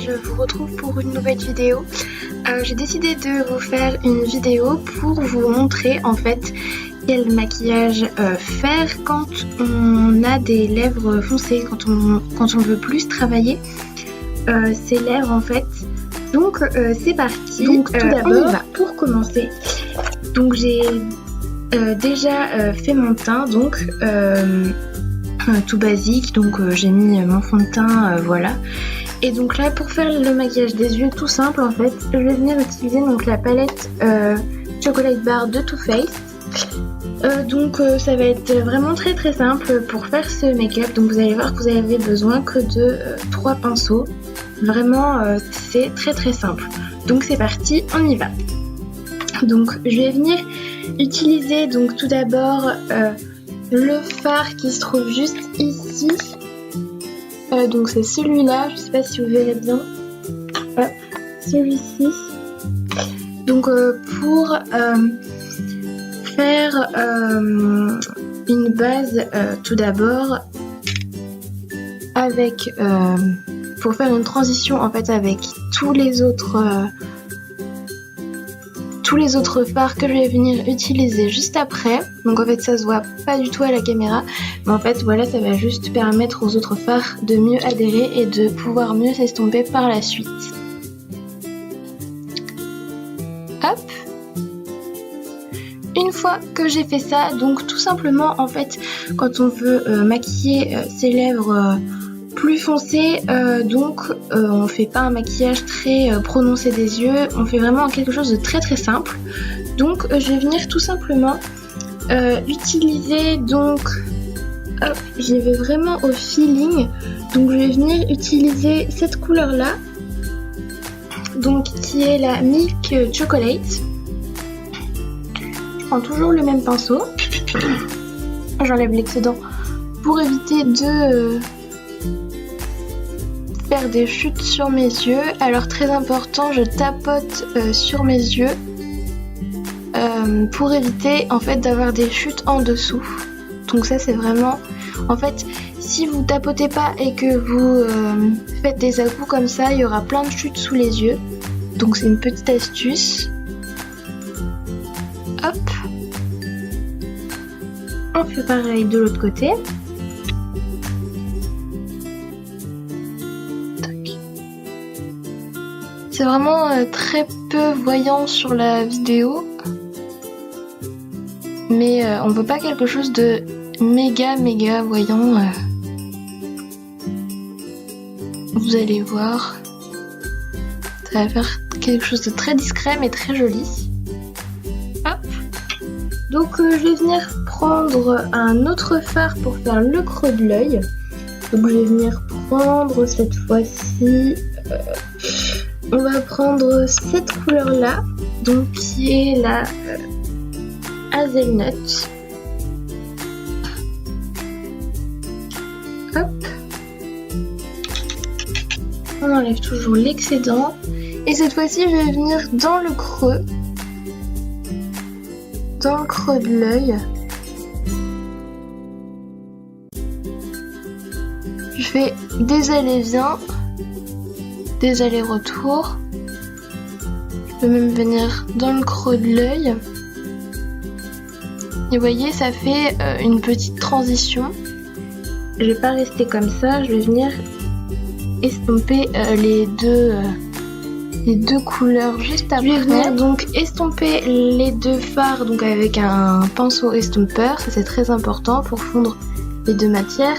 je vous retrouve pour une nouvelle vidéo. J'ai décidé de vous faire une vidéo pour vous montrer en fait quel maquillage faire quand on a des lèvres foncées, quand on veut plus travailler ses lèvres en fait. Donc c'est parti. Donc tout d'abord, pour commencer, donc j'ai déjà fait mon teint, donc tout basique, donc j'ai mis mon fond de teint, voilà. Et donc là, pour faire le maquillage des yeux tout simple en fait, je vais venir utiliser donc la palette Chocolate Bar de Too Faced. Donc ça va être vraiment très simple pour faire ce make-up. Donc vous allez voir que vous avez besoin que de 3 pinceaux. Vraiment c'est très simple. Donc c'est parti, on y va. Donc je vais venir utiliser donc tout d'abord le fard qui se trouve juste ici. Donc c'est celui-là, je sais pas si vous verrez bien. Celui-ci. Donc pour faire une base tout d'abord avec pour faire une transition en fait avec tous les autres fards que je vais venir utiliser juste après. Donc en fait ça se voit pas du tout à la caméra, mais en fait voilà, ça va juste permettre aux autres fards de mieux adhérer et de pouvoir mieux s'estomper par la suite. Hop. Une fois que j'ai fait ça, donc tout simplement en fait quand on veut maquiller ses lèvres plus foncées, donc on fait pas un maquillage très prononcé des yeux, on fait vraiment quelque chose de très simple. Donc je vais venir tout simplement utiliser, donc hop, j'y vais vraiment au feeling, donc je vais venir utiliser cette couleur là, donc qui est la Milk Chocolate. Je prends toujours le même pinceau, j'enlève l'excédent pour éviter de faire des chutes sur mes yeux. Alors très important, je tapote sur mes yeux pour éviter en fait d'avoir des chutes en dessous. Donc ça c'est vraiment, en fait si vous tapotez pas et que vous faites des à-coups comme ça, il y aura plein de chutes sous les yeux. Donc c'est une petite astuce. Hop, on fait pareil de l'autre côté. C'est vraiment très peu voyant sur la vidéo, mais on veut pas quelque chose de méga voyant. Vous allez voir, ça va faire quelque chose de très discret mais très joli. Hop. Donc je vais venir prendre un autre fard pour faire le creux de l'œil. Donc je vais venir prendre cette fois-ci... on va prendre cette couleur là, donc qui est la Hazelnut. Hop. On enlève toujours l'excédent. Et cette fois-ci, je vais venir dans le creux de l'œil. Je fais des allers-viens, des allers-retours. Je peux même venir dans le creux de l'œil. Et vous voyez, ça fait une petite transition. Je vais pas rester comme ça, je vais venir estomper les deux couleurs juste après. Je vais venir donc estomper les deux fards donc avec un pinceau estompeur, ça c'est très important pour fondre les deux matières.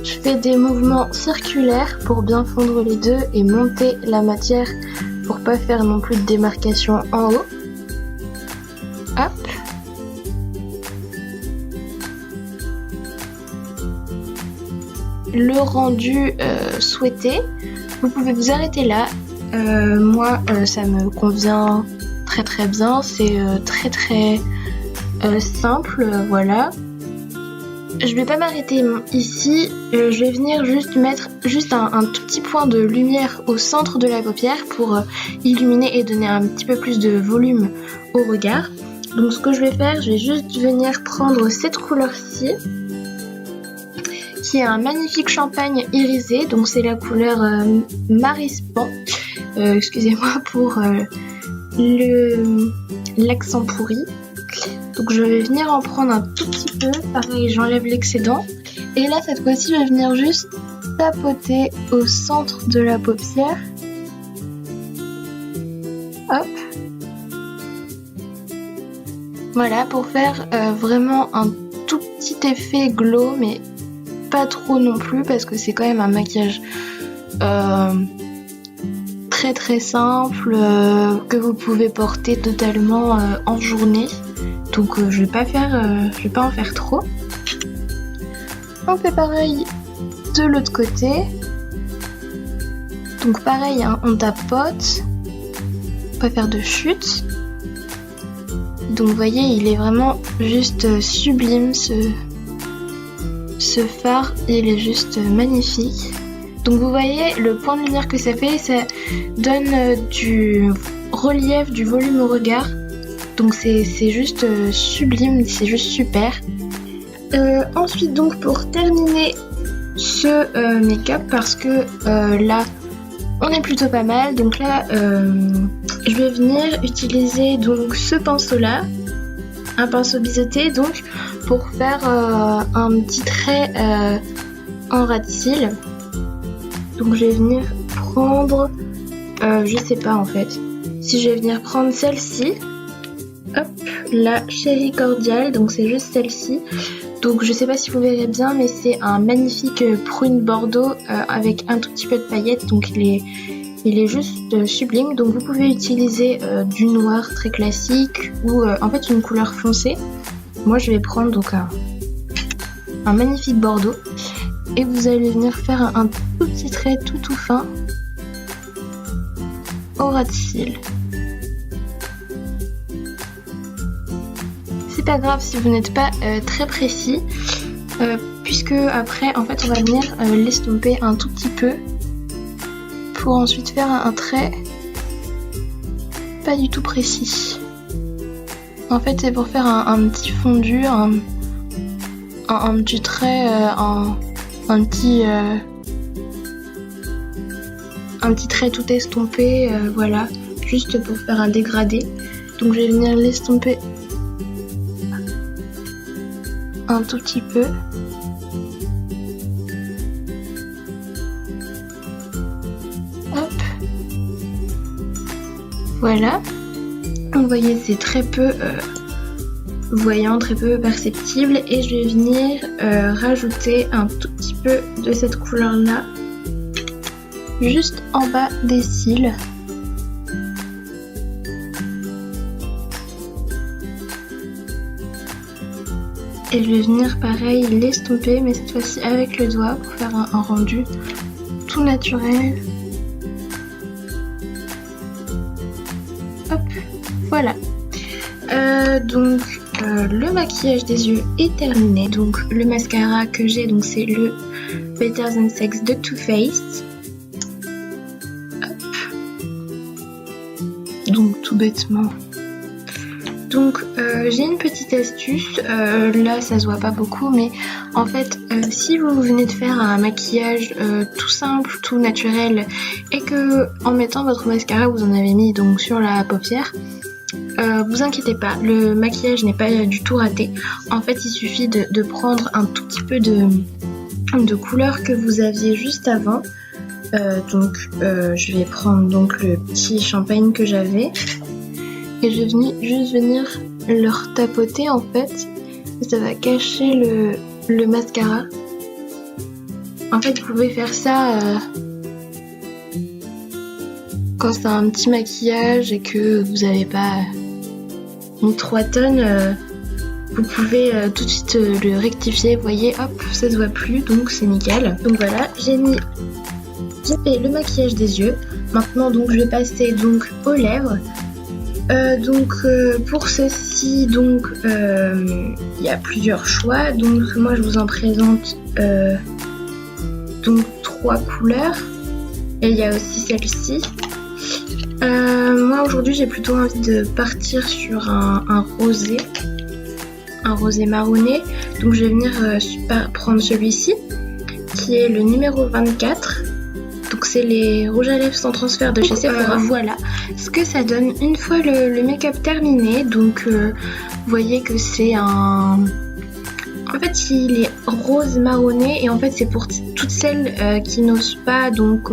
Je fais des mouvements circulaires pour bien fondre les deux et monter la matière pour pas faire non plus de démarcation en haut. Hop. Le rendu souhaité, vous pouvez vous arrêter là. Moi ça me convient très bien, c'est très simple, voilà. Je vais pas m'arrêter ici, je vais venir juste mettre un tout petit point de lumière au centre de la paupière pour illuminer et donner un petit peu plus de volume au regard. Donc ce que je vais faire, je vais juste venir prendre cette couleur-ci qui est un magnifique champagne irisé, donc c'est la couleur Marispan. Excusez-moi pour l'accent pourri. Donc je vais venir en prendre un tout petit peu, pareil j'enlève l'excédent. Et là cette fois-ci je vais venir juste tapoter au centre de la paupière. Hop. Voilà, pour faire vraiment un tout petit effet glow, mais pas trop non plus parce que c'est quand même un maquillage très très simple que vous pouvez porter totalement en journée. Donc je vais pas en faire trop. On fait pareil de l'autre côté. Donc pareil, hein, on tapote. Pas faire de chute. Donc vous voyez, il est vraiment juste sublime ce fard, il est juste magnifique. Donc vous voyez le point de lumière que ça fait, ça donne du relief, du volume au regard. Donc c'est juste sublime, c'est juste super. Ensuite donc pour terminer ce make-up, parce que là on est plutôt pas mal, donc là je vais venir utiliser donc ce pinceau là, un pinceau biseauté donc pour faire un petit trait en ras de cils. Donc je vais venir prendre, je sais pas en fait, si je vais venir prendre celle-ci, hop, la Chérie Cordiale, donc c'est juste celle-ci. Donc je sais pas si vous verrez bien, mais c'est un magnifique prune bordeaux avec un tout petit peu de paillettes, donc il est juste sublime. Donc vous pouvez utiliser du noir très classique ou en fait une couleur foncée. Moi je vais prendre donc un magnifique bordeaux et vous allez venir faire un tout petit trait tout fin au ras de cils. C'est pas grave si vous n'êtes pas très précis, puisque après en fait on va venir l'estomper un tout petit peu pour ensuite faire un trait pas du tout précis. En fait c'est pour faire un petit fondu, un petit trait, un petit trait tout estompé, voilà, juste pour faire un dégradé. Donc je vais venir l'estomper un tout petit peu. Hop. Voilà. Vous voyez, c'est très peu voyant, très peu perceptible. Et je vais venir rajouter un tout petit peu de cette couleur-là juste en bas des cils. Et je vais venir pareil l'estomper, mais cette fois-ci avec le doigt pour faire un rendu tout naturel. Hop, voilà. Donc le maquillage des yeux est terminé. Donc le mascara que j'ai, donc c'est le Better Than Sex de Too Faced. Hop. Donc tout bêtement. Donc j'ai une petite astuce, là ça se voit pas beaucoup, mais en fait si vous venez de faire un maquillage tout simple, tout naturel, et que en mettant votre mascara vous en avez mis donc sur la paupière, vous inquiétez pas, le maquillage n'est pas du tout raté. En fait il suffit de prendre un tout petit peu de couleur que vous aviez juste avant. Donc je vais prendre donc le petit champagne que j'avais. Et je vais juste venir le retapoter en fait. Ça va cacher le mascara. En fait, vous pouvez faire ça quand c'est un petit maquillage et que vous n'avez pas mis 3 tonnes. Vous pouvez tout de suite le rectifier. Vous voyez, hop, ça se voit plus, donc c'est nickel. Donc voilà, j'ai fait le maquillage des yeux. Maintenant, donc je vais passer donc aux lèvres. Pour ceci, donc il y a plusieurs choix. Donc moi je vous en présente donc 3 couleurs. Et il y a aussi celle-ci. Moi aujourd'hui j'ai plutôt envie de partir sur un rosé marronné. Donc je vais venir prendre celui-ci. qui est le numéro 24. Donc c'est les rouges à lèvres sans transfert de chez Sephora. Voilà ce que ça donne une fois le make-up terminé. Donc vous voyez que c'est un... En fait il est rose marronné et en fait c'est pour toutes celles qui n'osent pas donc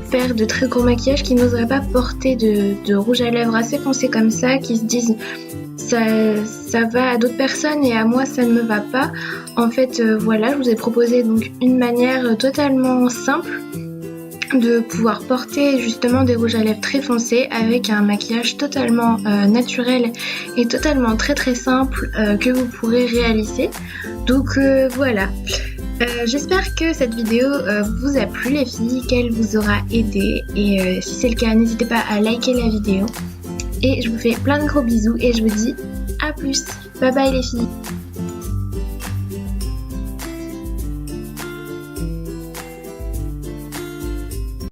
faire de très gros maquillage, qui n'oseraient pas porter de rouge à lèvres assez foncé comme ça, qui se disent ça va à d'autres personnes et à moi ça ne me va pas. En fait voilà, je vous ai proposé donc une manière totalement simple de pouvoir porter justement des rouges à lèvres très foncés avec un maquillage totalement naturel et totalement très très simple que vous pourrez réaliser. Donc voilà. J'espère que cette vidéo vous a plu les filles, qu'elle vous aura aidé et si c'est le cas n'hésitez pas à liker la vidéo et je vous fais plein de gros bisous et je vous dis à plus. Bye bye les filles.